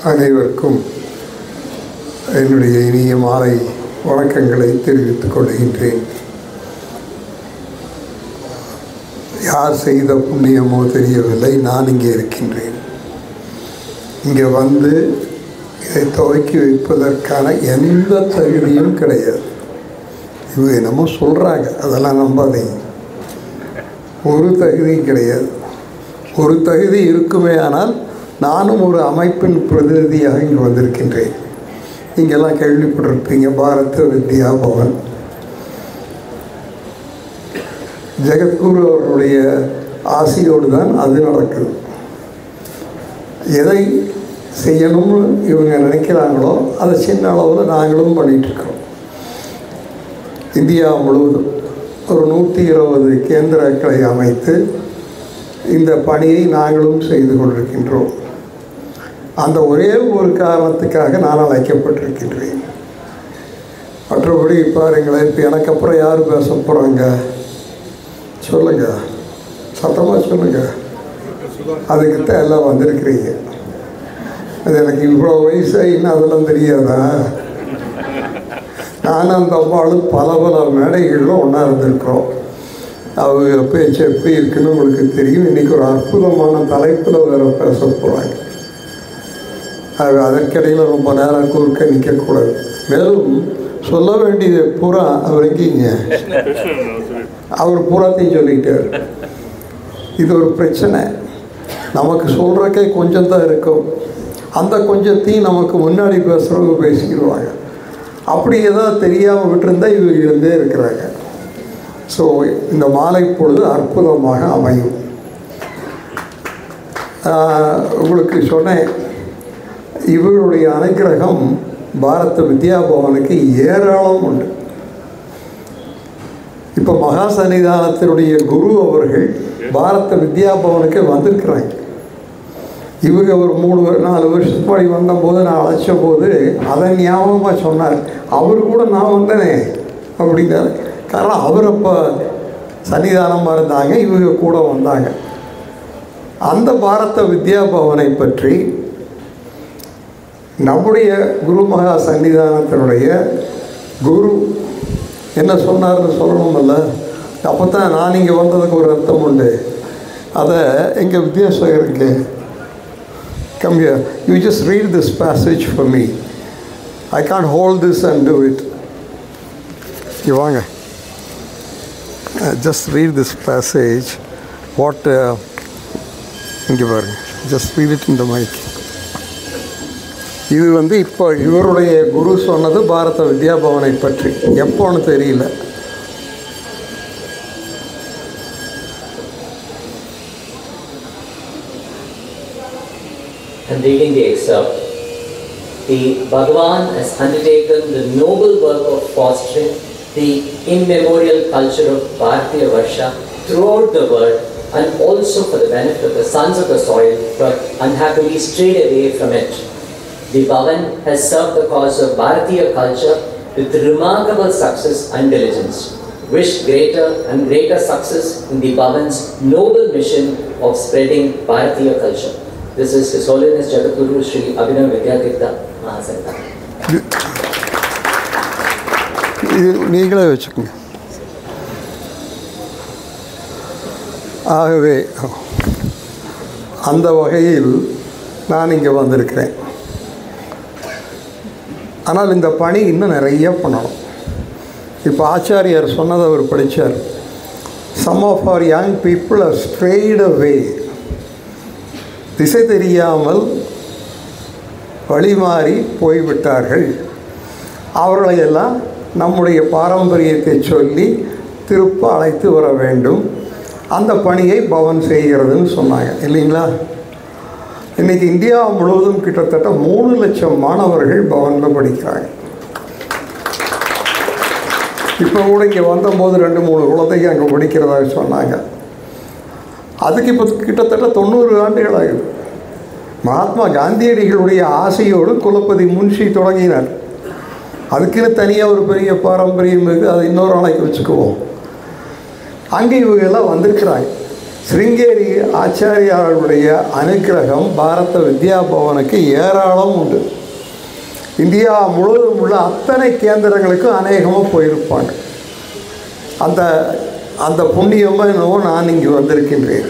அனைவருக்கும் என்னுடைய இனிய மாலை வணக்கங்களை தெரிவித்துக் கொள்கின்றேன். யார் செய்த புண்ணியமோ தெரியவில்லை, நான் இங்கே இருக்கின்றேன். இங்கே வந்து இதை துவக்கி வைப்பதற்கான எந்த தகுதியும் கிடையாது. இவங்க என்னமோ சொல்கிறாங்க, அதெல்லாம் நம்பாதீங்க. ஒரு தகுதியும் கிடையாது. ஒரு தகுதி இருக்குமே ஆனால் நானும் ஒரு அமைப்பின் பிரதிநிதியாக இங்கே வந்திருக்கின்றேன். இங்கெல்லாம் கேள்விப்பட்டிருப்பீங்க, பாரத வித்யா பவன். ஜெகத்குரு அவர்களுடைய ஆசையோடு தான் அது நடக்குது. எதை செய்யணும்னு இவங்க நினைக்கிறாங்களோ அதை சின்ன அளவில் நாங்களும் பண்ணிகிட்ருக்கிறோம். இந்தியா முழுவதும் ஒரு 120 கேந்திரங்களை அமைத்து இந்த பணியை நாங்களும் செய்து கொண்டிருக்கின்றோம். அந்த ஒரே ஒரு காரணத்துக்காக நான் அழைக்கப்பட்டிருக்கின்றேன். மற்றபடி பாருங்களேன், இப்போ எனக்கு அப்புறம் யார் பேச போகிறாங்க? சொல்லுங்கள், சத்தமாக சொல்லுங்கள். அதுக்குத்தான் எல்லாம் வந்திருக்கிறீங்க. அது எனக்கு இவ்வளோ வயசாக இன்னும் அதெல்லாம் தெரியாதா? நானும் அந்த அம்மாவும் பல மேடைகளில் ஒன்றா இருந்திருக்கிறோம். அவங்க பேச்சு எப்படி இருக்குன்னு உங்களுக்கு தெரியும். இன்றைக்கி ஒரு அற்புதமான தலைப்பில் வேறு பேச போகிறாங்க. அது அதற்கிடையில் ரொம்ப நேரம் குறுக்க நிற்கக்கூடாது. மேலும் சொல்ல வேண்டியது பூரா அவர் எங்கேங்க, அவர் பூராத்தையும் சொல்லிட்டார். இது ஒரு பிரச்சனை. நமக்கு சொல்கிறக்கே கொஞ்சம் தான் இருக்கும். அந்த கொஞ்சத்தையும் நமக்கு முன்னாடி பேசுகிறவங்க பேசிக்கிடுவாங்க. அப்படி ஏதாவது தெரியாமல் விட்டுருந்தால் இவங்க இருந்தே இருக்கிறாங்க. ஸோ இந்த மாலை பொழுது அற்புதமாக அமையும். உங்களுக்கு சொன்னேன், இவருடைய அனுக்கிரகம் பாரத வித்யா பவனுக்கு ஏராளம் உண்டு. இப்போ மகா சன்னிதானத்தினுடைய குரு அவர்கள் பாரத வித்யா பவனுக்கு வந்திருக்கிறாங்க. இவங்க ஒரு 3-4 வருஷத்துக்கு முன்னாடி வந்தபோது நான் அழைச்ச போது அதை ஞாபகமாக சொன்னார். அவர் கூட நான் வந்தேனே அப்படின்னாரு. காரணம் அவர் அப்போ சன்னிதானமாக இருந்தாங்க, இவங்க கூட வந்தாங்க. அந்த பாரத வித்யா பவனை பற்றி நம்முடைய குரு மகா சன்னிதானத்தினுடைய குரு என்ன சொன்னார்னு சொல்லணுமில்ல. அப்போ தான் நான் இங்கே வந்ததுக்கு ஒரு அர்த்தம் உண்டு. அதை எங்கள் வித்யாசாகருக்கு, come here, you just read this passage for me. I can't hold this and do it. You வாங்க, just read this passage. What இங்கே பாருங்க, just read it in the mic. இது வந்து இப்போ இவருடைய குரு சொன்னது பாரத வித்யா பவனை பற்றி. எப்போன்னு தெரியல. I'm reading the excerpt. The Bhagavan has undertaken the noble work of fostering the immemorial culture of Bharatiya Varsha throughout the world, and also for the benefit of the sons of the soil who have unhappily strayed away from it. The Bhavan has served the cause of Bharatiya culture with remarkable success and diligence. Wish greater and greater success in the Bhavan's noble mission of spreading Bharatiya culture. This is His Holiness Jagadguru Sri Abhinav Vidyatirtha Mahasanta. நீங்களே வச்சுக்கோங்க. ஆகவே அந்த வகையில் நான் இங்கே வந்திருக்கிறேன். ஆனால் இந்த பணி இன்னும் நிறைய பண்ணணும். இப்போ ஆச்சாரியார் சொன்னதை அவர் படித்தார். Some of our young people have strayed away. திசை தெரியாமல் வழிமாறி போய்விட்டார்கள். அவர்களையெல்லாம் நம்முடைய பாரம்பரியத்தை சொல்லி திருப்ப அழைத்து வர வேண்டும். அந்த பணியை பவன் செய்கிறதுன்னு சொன்னாங்க இல்லைங்களா? இன்றைக்கி இந்தியா முழுவதும் கிட்டத்தட்ட 3 லட்சம் மாணவர்கள் பவனில் படிக்கிறாங்க. இப்போ கூட இங்கே வந்தபோது 2-3 குழந்தைங்க அங்கே படிக்கிறதாக சொன்னாங்க. அதுக்கு இப்போ கிட்டத்தட்ட 90 ஆண்டுகள் ஆகுது. மகாத்மா காந்தியடிகளுடைய ஆசையோடு குலப்பதி முன்ஷி தொடங்கினார். அதுக்குன்னு தனியாக ஒரு பெரிய பாரம்பரியம் இருக்குது. அதை இன்னொரு நாளைக்கு வச்சுக்குவோம். அங்கே இவங்கெல்லாம் வந்திருக்கிறாங்க. ஸ்ருங்கேரி ஆச்சாரியாருடைய அனுக்கிரகம் பாரத வித்யா பவனுக்கு ஏராளம் உண்டு. இந்தியா முழுவதும் உள்ள அத்தனை கேந்திரங்களுக்கும் அநேகமாக போயிருப்பாங்க. அந்த அந்த புண்ணியமாக என்னவோ நான் இங்கே வந்திருக்கின்றேன்.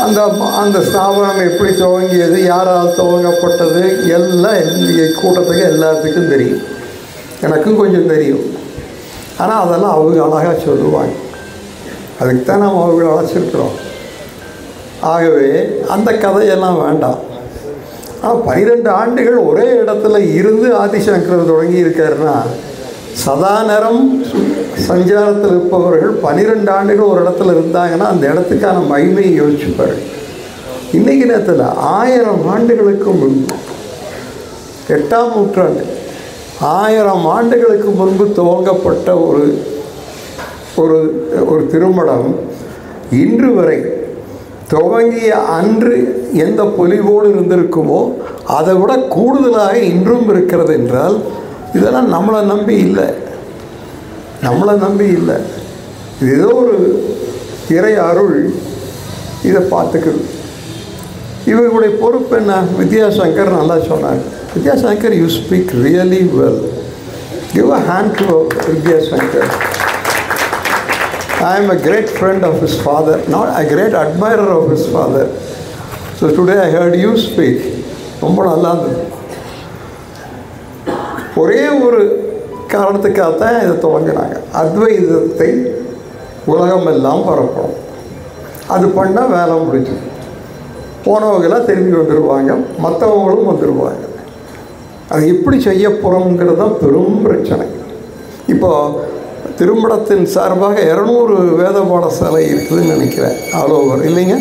அந்த அந்த ஸ்தாபனம் எப்படி துவங்கியது, யாரால் துவங்கப்பட்டது எல்லாம் என்னுடைய கூட்டத்துக்கு எல்லாத்துக்கும் தெரியும், எனக்கும் கொஞ்சம் தெரியும். ஆனால் அதெல்லாம் அவங்க அழகாக சொல்லுவாங்க. அதுக்கு தான் நம்ம அவங்களை அழைச்சிருக்கிறோம். ஆகவே அந்த கதையெல்லாம் வேண்டாம். ஆனால் 12 ஆண்டுகள் ஒரே இடத்துல இருந்து ஆதிசங்கரர் தொடங்கி இருக்காருன்னா, சதா நேரம் சஞ்சாரத்தில் இருப்பவர்கள் 12 ஆண்டுகள் ஒரு இடத்துல இருந்தாங்கன்னா அந்த இடத்துக்கான மகிமையை யோசிச்சுப்பார். இன்றைக்கி நேரத்தில் 1000 ஆண்டுகளுக்கு முன்பு, 8ஆம் நூற்றாண்டு, 1000 ஆண்டுகளுக்கு முன்பு துவங்கப்பட்ட ஒரு ஒரு திருமணம் இன்று வரை துவங்கிய அன்று எந்த பொலிவோடு இருந்திருக்குமோ அதை விட கூடுதலாக இன்றும் இருக்கிறது என்றால் இதெல்லாம் நம்மளை நம்பி இல்லை. இது ஏதோ ஒரு இறை அருள். இதை பார்த்துக்கிறது. இவர்களுடைய பொறுப்பு என்ன? வித்யாசங்கர் நல்லா சொன்னார். Vidyashankar, you speak really well. Give a hand to Vidyashankar. I am a great friend of his father, not a great admirer of his father. So today I heard you speak. ரொம்ப நல்லா இருந்தது. ஒரே ஒரு காரணத்துக்காகத்தான் இதை தொடங்கினாங்க. அத்வைதத்தை உலகமெல்லாம் பரப்பணும். அது பண்ணால் வேலை முடிஞ்சு. போனவங்களாம் திரும்பி வந்துடுவாங்க, மற்றவங்களும் வந்துடுவாங்க. அது எப்படி செய்ய போகிறோங்கிறது தான் பெரும் பிரச்சனை. இப்போது திருமணத்தின் சார்பாக 200 வேத பாடசாலை இருக்குதுன்னு நினைக்கிறேன், ஆல் ஓவர். இல்லைங்க,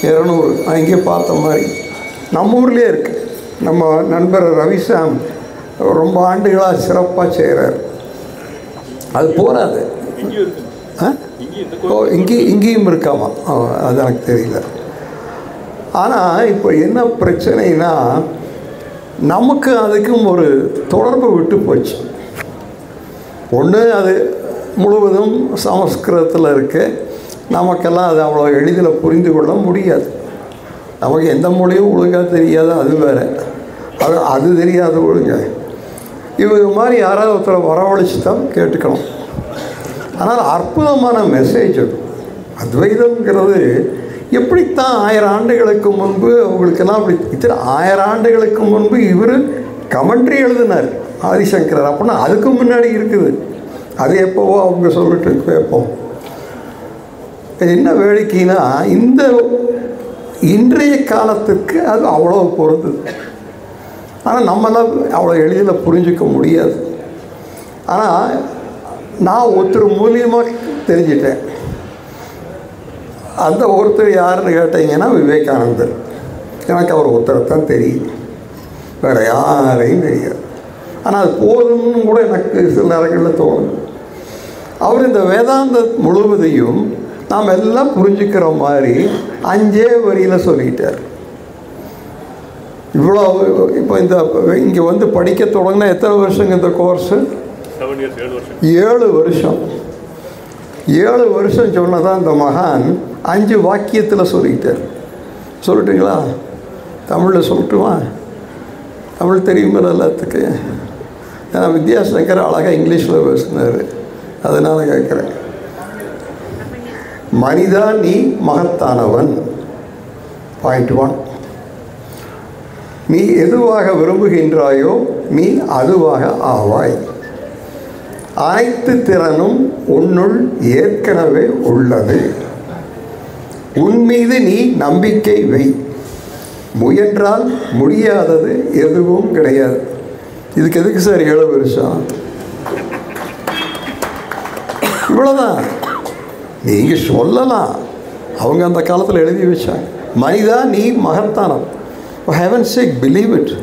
200. நான் இங்கே பார்த்த மாதிரி நம்ம ஊர்லேயே இருக்குது. நம்ம நண்பர் ரவிசாம் ரொம்ப ஆண்டுகளாக சிறப்பாக செய்கிறார். அது போகாது. இங்கேயும் இருக்காமா? அது எனக்கு தெரியல. ஆனால் இப்போ என்ன பிரச்சனைனா, நமக்கு அதுக்கும் ஒரு தொடர்பு விட்டு போச்சு. ஒன்று, அது முழுவதும் சமஸ்கிருதத்தில் இருக்குது. நமக்கெல்லாம் அது அவ்வளோ எளிதில் புரிந்து கொள்ள முடியாது. நமக்கு எந்த மொழியும் ஒழுங்காக தெரியாது, அது வேறு. அது தெரியாது ஒழுங்க. இவங்க மாதிரி யாராவது ஒருத்தரை வரவழைச்சி தான் கேட்டுக்கணும். ஆனால் அற்புதமான மெசேஜ் அது. அத்வைதம்ங்கிறது எப்படித்தான் 1000 ஆண்டுகளுக்கு முன்பு அவங்களுக்கெல்லாம் அப்படி இத்தனை 1000 ஆண்டுகளுக்கு முன்பு இவர் கமெண்ட்ரி எழுதினார் ஆதிசங்கரர். அப்படின்னா அதுக்கு முன்னாடி இருக்குது. அது எப்போவோ அவங்க சொல்லிட்டு கேட்போம். என்ன வேடிக்கைன்னா, இந்த இன்றைய காலத்துக்கு அது அவ்வளோ பொருந்தது. ஆனால் நம்மளால் அவ்வளோ எளிதில் புரிஞ்சிக்க முடியாது. ஆனால் நான் ஒருத்தர் மூலியமாக தெரிஞ்சிட்டேன். அந்த ஒருத்தர் யாருன்னு கேட்டீங்கன்னா விவேகானந்தர். எனக்கு அவர் ஒருத்தரைத்தான் தெரியும், வேறு யாரையும் தெரியாது. ஆனால் அது போதும்னு கூட எனக்கு சில நேரங்களில் தோணுது. அவர் இந்த வேதாந்த முழுவதையும் நாம் எல்லாம் புரிஞ்சுக்கிற மாதிரி 5 வரியில் சொல்லிட்டார். இவ்வளோ இப்போ இங்கே வந்து படிக்க தொடங்கினா எத்தனை வருஷங்க இந்த கோர்ஸு? 7 வருஷம். 7 வருஷம் சொன்னதான் இந்த மகான் 5 வாக்கியத்தில் சொல்லிட்டார். சொல்லட்டுங்களா? தமிழில் சொல்லட்டுமா? தமிழ் தெரியுமா எல்லாத்துக்கு? ஏன்னா வித்யாசங்கர் அழகாக இங்கிலீஷில் பேசினார், அதனால் கேட்குறேன். மனிதா நீ மகத்தானவன். பாயிண்ட் 1. நீ எதுவாக விரும்புகின்றாயோ நீ அதுவாக ஆவாய். அனைத்து திறனும் உன்னுள் ஏற்கனவே உள்ளது. உன்மீது நீ நம்பிக்கை வை. முயன்றால் முடியாதது எதுவும் கிடையாது. இதுக்கு எதுக்கு சார் 7 வருஷம்? இவ்வளோதான். நீங்கள் சொல்லலாம், அவங்க அந்த காலத்தில் எழுதி வச்சாங்க. மனிதா நீ மகத்தானம். Heaven sake believe it.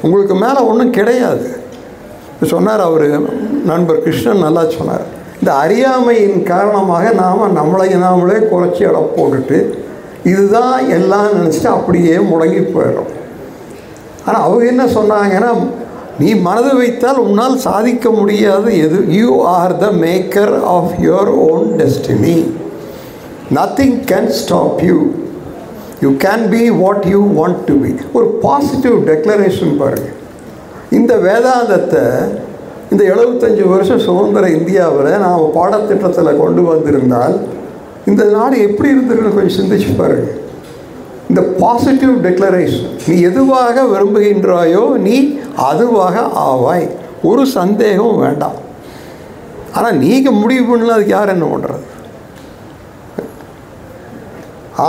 உங்களுக்கு மேலே ஒன்றும் கிடையாது சொன்னார் அவர் நண்பர் கிருஷ்ணன். நல்லா சொன்னார். இந்த அறியாமையின் காரணமாக நாம் நம்மளை நாமளே குறைச்சி எடை போட்டுட்டு இதுதான் எல்லாம் நினச்சிட்டு அப்படியே முடங்கி போயிடும். ஆனால் அவங்க என்ன சொன்னாங்கன்னா, நீ மனது வைத்தால் உன்னால் சாதிக்க முடியாது எது. You are the maker of your own destiny. Nothing can stop you. You can be what you want to be. ஒரு பாசிட்டிவ் டெக்ளரேஷன் பாருங்கள். இந்த வேதாந்தத்தை இந்த 75 வருஷம் சுதந்திர இந்தியாவில் நாம் பாடத்திட்டத்தில் கொண்டு வந்திருந்தால் இந்த நாடு எப்படி இருந்திருக்குன்னு கொஞ்சம் சிந்திச்சு பாருங்கள். இந்த பாசிட்டிவ் டெக்ளரேஷன், நீ எதுவாக விரும்புகின்றாயோ நீ அதுவாக ஆவாய், ஒரு சந்தேகம் வேண்டாம். ஆனால் நீங்கள் முடிவு பண்ணல, அதுக்கு யார் என்ன பண்ணுறது?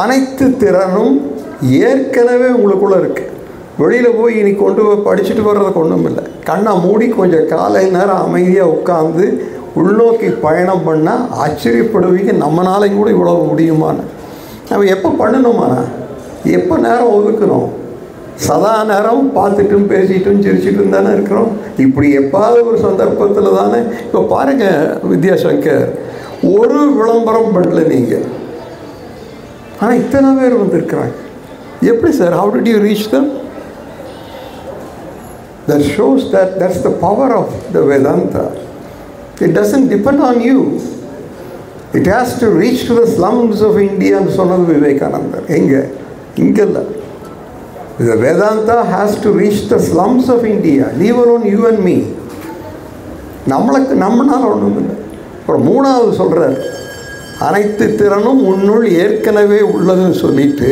அனைத்து திறனும் ஏற்கனவே உங்களுக்குள்ளே இருக்குது. வெளியில் போய் இனி கொண்டு போய் படிச்சுட்டு வர்றதுக்கு ஒன்றும் இல்லை. கண்ணை மூடி கொஞ்சம் காலை நேரம் அமைதியாக உட்காந்து உள்நோக்கி பயணம் பண்ணால் ஆச்சரியப்படுவீங்க, நம்மளாலையும் கூட இவ்வளோ முடியுமான்னு. நம்ம எப்போ பண்ணணுமாண்ணா, எப்போ நேரம் ஒதுக்கணும்? சதா நேரம் பார்த்துட்டும் பேசிட்டும் சிரிச்சிட்டும் தானே இருக்கிறோம். இப்படி எப்பாவது ஒரு சந்தர்ப்பத்தில் தானே. இப்போ பாருங்கள் வித்யாசங்கர், ஒரு விளம்பரம் பண்ணல நீங்கள், ஆனால் இத்தனை பேர் வந்திருக்கிறாங்க. எப்படி sir? How did you reach them? That shows that that's the power of the Vedanta. It doesn't depend on you. It has to reach to the slums of India and சொன்னது விவேகானந்தர். எங்கே? இங்கே இல்லை. The Vedanta has to reach the slums of India. Leave alone you and me. நம்மளால் ஒன்றும் இல்லை. அப்புறம் மூணாவது சொல்கிறார், அனைத்து திறனும் உன்னுள் ஏற்கனவே உள்ளதுன்னு சொல்லிட்டு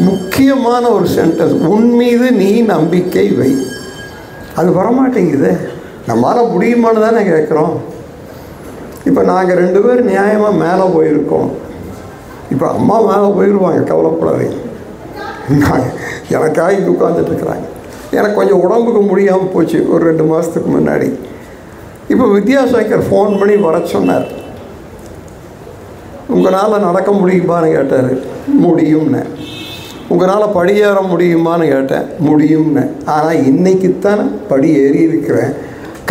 முக்கியமான ஒரு சென்டென்ஸ், உன் மீது நீ நம்பிக்கை வை. அது வரமாட்டேங்குது. நம்மளால் முடியுமான்னு தானே கேட்குறோம். இப்போ நாங்கள் 2 பேர் நியாயமாக மேலே போயிருக்கோம். இப்போ அம்மா மேலே போயிடுவாங்க, கவலைப்படாதீங்க. எனக்காக இங்கே உட்காந்துட்ருக்குறாங்க. எனக்கு கொஞ்சம் உடம்புக்கு முடியாமல் போச்சு ஒரு 2 மாதத்துக்கு முன்னாடி. இப்போ வித்யாசாங்கர் ஃபோன் பண்ணி வர சொன்னார். உங்களால் நடக்க முடியுமான்னு கேட்டார். முடியும்னு. உங்களால் படியேற முடியுமான்னு கேட்டேன். முடியும்னு. ஆனால் இன்றைக்குத்தான் படி ஏறி இருக்கிறேன்.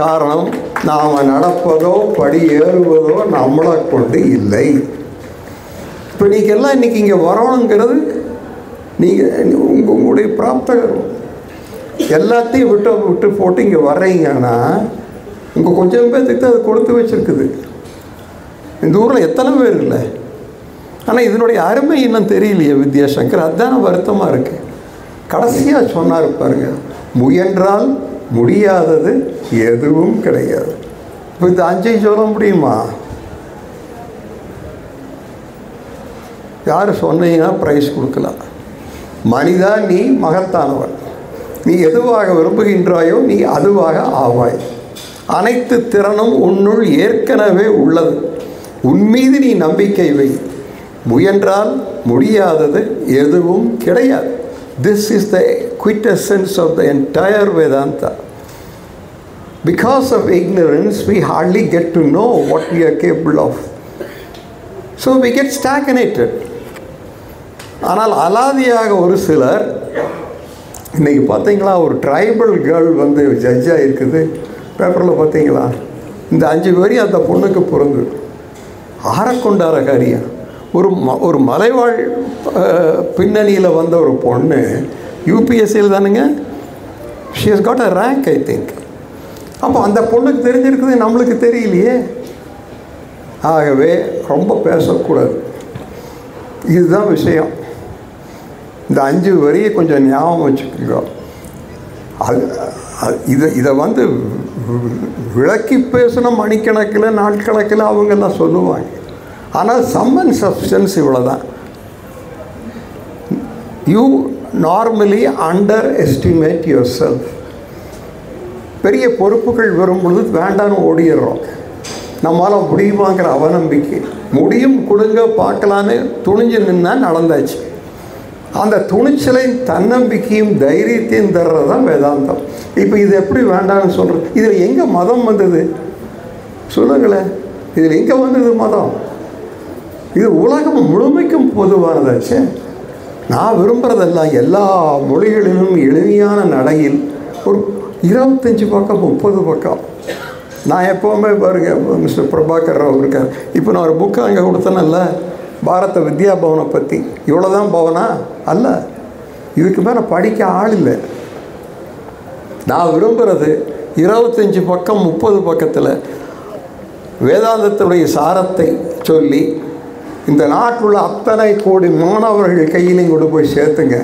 காரணம், நாம் நடப்பதோ படி ஏறுவதோ நம்மளை கொண்டு இல்லை. இப்போ நீங்கள் எல்லாம் இன்றைக்கி இங்கே வரணுங்கிறது நீங்கள் உங்களுடைய பிராப்தகர். எல்லாத்தையும் விட்டு போட்டு இங்கே வர்றீங்கன்னா உங்கள் கொஞ்சம் பேர்த்துக்கு தான் அது கொடுத்து வச்சுருக்குது. இந்த ஊரில் எத்தனை பேர் இல்லை. ஆனால் இதனுடைய அருமை இன்னும் தெரியலையே வித்யாசங்கர். அதுதான் வருத்தமாக இருக்குது. கடைசியாக சொன்னார் பாருங்க, முயன்றால் முடியாதது எதுவும் கிடையாது. இப்போ இந்த 5 சொல்ல முடியுமா? யார் சொன்னீங்கன்னா ப்ரைஸ் கொடுக்கலாம். மனிதா, நீ மகத்தானவன். நீ எதுவாக விரும்புகின்றாயோ நீ அதுவாக ஆவாய். அனைத்து திறனும் உன்னுள் ஏற்கனவே உள்ளது. உன்மீது நீ நம்பிக்கை வை. முயன்றால் முடியாதது எதுவும் கிடையாது. This is the quintessence of the entire Vedanta. Because of ignorance, we hardly get to know what we are capable of. So we get stagnated. ஆனால் அலாதியாக ஒரு சிலர், இன்றைக்கி பார்த்தீங்களா ஒரு ட்ரைபல் கேர்ள் வந்து ஜட்ஜாக இருக்குது, பேப்பரில் பார்த்தீங்களா? இந்த 5 வரி அந்த பொண்ணுக்கு பொருந்து. ஆரக்கொண்டார காரியம். ஒரு மலைவாழ் பின்னணியில் வந்த ஒரு பொண்ணு யூபிஎஸ்சியில் தானுங்க. She has got a rank, I think. அப்போ அந்த பொண்ணுக்கு தெரிஞ்சிருக்குது, நம்மளுக்கு தெரியலையே. ஆகவே ரொம்ப பேசக்கூடாது. இதுதான் விஷயம். இந்த 5 வரியை கொஞ்சம் ஞாபகம் வச்சுக்கோங்க. இதை வந்து விளக்கி பேசின மணிக்கணக்கில் நாட்கணக்கில் அவங்கெல்லாம் சொல்லுவாங்க. ஆனால் சம்மன் சப்ஸ்டன்ஸ் இவ்வளோ தான். You normally under estimate your self. பெரிய பொறுப்புகள் வரும் பொழுது வேண்டான்னு ஓடிடுறோம். நம்மளால் முடியுமாங்கிற அவநம்பிக்கை. முடியும், கொடுங்க பார்க்கலான்னு துணிஞ்சு நின்னா நடந்தாச்சு. அந்த துணிச்சலையும் தன்னம்பிக்கையும் தைரியத்தையும் தர்றது தான் வேதாந்தம். இப்போ இது எப்படி வேண்டாம்னு சொல்கிறது? இதில் எங்கே மதம் வந்தது சொல்லுங்களேன். இதில் எங்கே வந்தது மதம்? இது உலகம் முழுமைக்கும் பொதுவானதாச்சு. நான் விரும்புகிறதெல்லாம் எல்லா மொழிகளிலும் எளிமையான நடையில் ஒரு 25 பக்கம் 30 பக்கம். நான் எப்போவுமே பாருங்க, மிஸ்டர் பிரபாகர் ராவ் இருக்கார். இப்போ நான் ஒரு புக்கு அங்கே கொடுத்தேனல்ல, பாரத வித்யா பவனை பற்றி. இவ்வளோதான் பவனா அல்ல, இதுக்கு மேலே படிக்க ஆள் இல்லை. நான் விரும்புகிறது 25 பக்கம் 30 பக்கத்தில் வேதாந்தத்துடைய சாரத்தை சொல்லி இந்த நாட்டில் உள்ள அத்தனை கோடி மாணவர்கள் கையிலையும் கொண்டு போய் சேர்த்துங்க.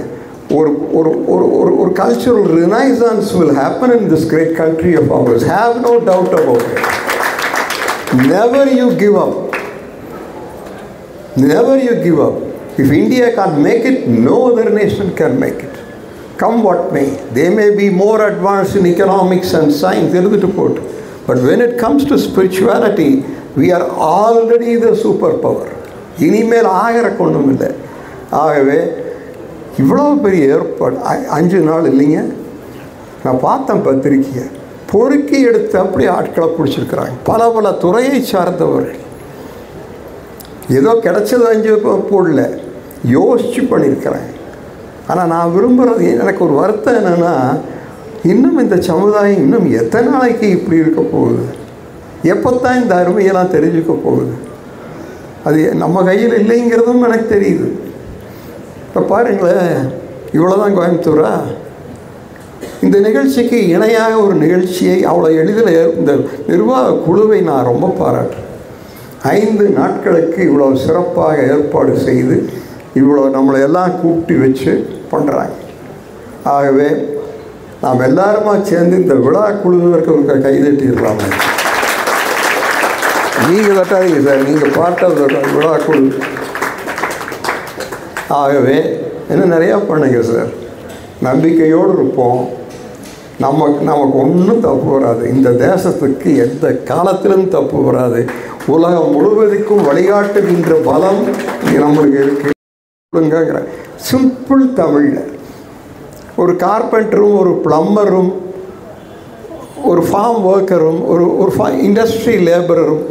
ஒரு ஒரு ஒரு ஒரு ஒரு cultural renaissance will happen in this great country of ours. Have no doubt about it. Never you give up. Never you give up. If India can't make it, no other nation can make it. Come what may. They may be more advanced in economics and science, but when it comes to spirituality, we are already the superpower. இனிமேல் ஆகிற கொண்டும் இல்லை. ஆகவே இவ்வளோ பெரிய ஏற்பாடு 5 நாள் இல்லைங்க. நான் பார்த்தேன் பத்திரிக்கையை, பொறுக்கி எடுத்து அப்படி ஆட்களை பிடிச்சிருக்கிறாங்க. பல பல துறையை சார்ந்தவர்கள். ஏதோ கிடைச்சது 5 போடல, யோசித்து பண்ணியிருக்கிறாங்க. ஆனால் நான் விரும்புகிறது, எனக்கு ஒரு வருத்தம் என்னென்னா, இன்னும் இந்த சமுதாயம் இன்னும் எத்தனை நாளைக்கு இப்படி இருக்க போகுது? எப்போத்தான் இந்த அருமையெல்லாம் தெரிஞ்சுக்க போகுது? அது நம்ம கையில் இல்லைங்கிறதும் எனக்கு தெரியுது. இப்போ பாருங்களேன், இவ்வளோதான் கோயம்புத்தூரா? இந்த நிகழ்ச்சிக்கு இணையாக ஒரு நிகழ்ச்சியை அவ்வளோ எளிதில் இந்த நிர்வாக குழுவை நான் ரொம்ப பாராட்டுறேன். 5 நாட்களுக்கு இவ்வளோ சிறப்பாக ஏற்பாடு செய்து இவ்வளோ நம்மளை எல்லாம் கூப்பிட்டு வச்சு பண்ணுறாங்க. ஆகவே நாம் எல்லாருமா சேர்ந்து இந்த விழா குழுவிற்கு கைதட்டிடலாமே. நீங்கள் தட்டாதீங்க சார், நீங்கள் பாட்டது விழா குழு. ஆகவே இன்னும் நிறையா பண்ணுங்க சார். நம்பிக்கையோடு இருப்போம். நமக்கு ஒன்றும் தப்பு வராது. இந்த தேசத்துக்கு எந்த காலத்திலும் தப்பு வராது. உலகம் முழுவதுக்கும் வழிகாட்டுகின்ற பலம் நம்மளுக்கு இருக்குது. சிம்பிள் தமிழில் ஒரு கார்பெண்டரும், ஒரு பிளம்பரும், ஒரு ஃபார்ம் ஒர்க்கரும், ஒரு இண்டஸ்ட்ரி லேபரரும்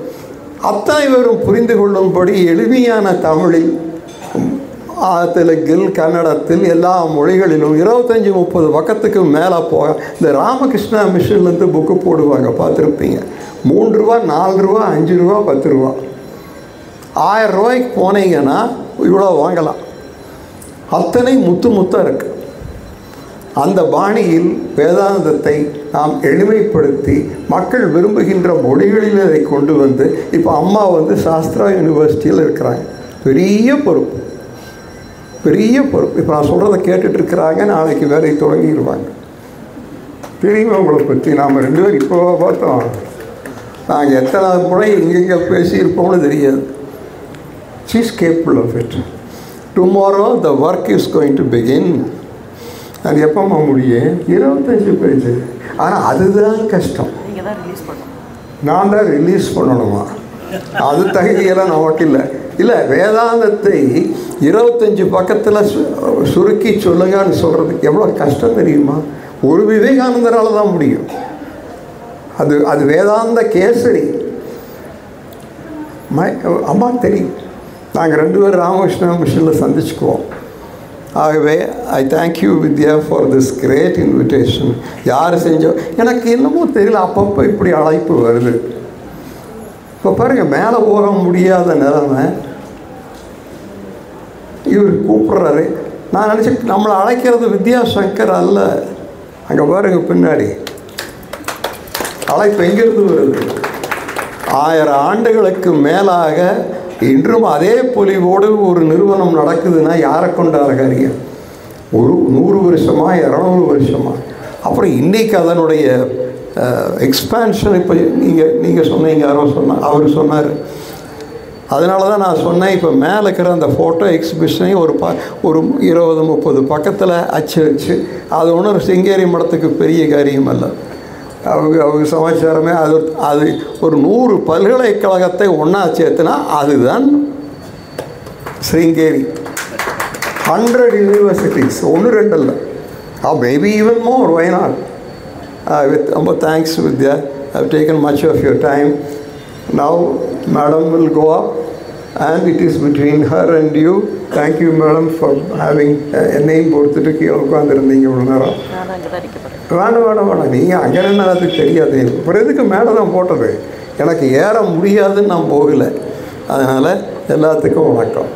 அத்தனை பேரும் புரிந்து கொள்ளும்படி எளிமையான தமிழில், தெலுங்கில், கன்னடத்தில், எல்லா மொழிகளிலும் 25-30 பக்கத்துக்கு மேலே போக இந்த ராமகிருஷ்ணா மிஷன்லேருந்து புக்கு போடுவாங்க, பார்த்துருப்பீங்க. 3 ரூபா, 4 ரூபா, 5 ரூபா, 10 ரூபா. 1000 ரூபாய்க்கு போனீங்கன்னா இவ்வளோ வாங்கலாம். அத்தனை முத்தாக இருக்குது. அந்த பாணியில் வேதாந்தத்தை நாம் எளிமைப்படுத்தி மக்கள் விரும்புகின்ற மொழிகளில் அதை கொண்டு வந்து, இப்போ அம்மா சாஸ்திரா யூனிவர்சிட்டியில் இருக்கிறாங்க. பெரிய பொறுப்பு. இப்போ நான் சொல்கிறத கேட்டுட்ருக்கிறாங்க. நாளைக்கு வேலை தொடங்கிடுவாங்க. தெரியுமா உங்களை பற்றி? நாம் 2 பேரும் இப்போ பார்த்தோம். நாங்கள் எத்தனை முறை இங்கெங்கே பேசியிருப்போம்னு தெரியாது. She is capable of it. Tomorrow the work is going to begin. அது எப்போம்மா முடியும்? 25 பேஜ். ஆனால் அதுதான் கஷ்டம். நான் தான் ரிலீஸ் பண்ணணுமா? அது தகுதியெல்லாம் நமக்கு இல்லை. வேதாந்தத்தை 25 பக்கத்தில் சுருக்கி சொல்லுங்கன்னு சொல்கிறதுக்கு எவ்வளோ கஷ்டம் தெரியுமா? ஒரு விவேகானந்தரால் தான் முடியும். அது வேதாந்த கேசரி. அம்மா தெரியும். நாங்கள் 2 பேரும் ராமகிருஷ்ணா மிஷனில் சந்திச்சுக்குவோம். ஆகவே I thank you Vidya for this great invitation. யார் செஞ்சோம் எனக்கு என்னமோ தெரியல, அப்பப்போ இப்படி அழைப்பு வருது. இப்போ பாருங்கள், மேலே போக முடியாத நிலைமை. இவர் கூப்பிட்றாரு. நான் நினச்சேன் நம்மளை அழைக்கிறது வித்யாசங்கர் அல்ல. அங்கே பாருங்க பின்னாடி அழைப்பு எங்கேருந்து வருது? 1000 ஆண்டுகளுக்கு மேலாக இன்றும் அதே பொலிவோடு ஒரு நிறுவனம் நடக்குதுன்னா யாரை கொண்டாட காரியம்? ஒரு 100 வருஷமா, 200 வருஷமா? அப்புறம் இன்றைக்கி அதனுடைய எக்ஸ்பேன்ஷன் இப்போ நீங்கள் சொன்னீங்க, யாரோ அவர் சொன்னார். அதனால தான் நான் சொன்னேன், இப்போ மேலே இருக்கிற அந்த ஃபோட்டோ எக்ஸிபிஷனையும் ஒரு 20-30 பக்கத்தில் அச்சு அது ஒன்றும் சிங்கேரி மடத்துக்கு பெரிய காரியம் அல்ல. அவங்க சமாச்சாரமே அது ஒரு 100 பல்கலைக்கழகத்தை ஒன்றா சேர்த்துனா அதுதான் சிங்கேரி. 100 யூனிவர்சிட்டிஸ், 1-2 இல்லை, maybe even more. Why not? ரொம்ப thanks Vidya. I've taken much of your time. Now madam will go up and it is between her and you. Thank you madam for having என்னையும் பொறுத்துட்டு கீழே உட்காந்துருந்தீங்க இவ்வளோ நேரம். வேண்டாம் நீங்கள் அங்கே என்ன அது தெரியாது. அப்புறம் எதுக்கு மேலே தான் போட்டது? எனக்கு ஏற முடியாதுன்னு நான் போகலை. அதனால் எல்லாத்துக்கும் வணக்கம்.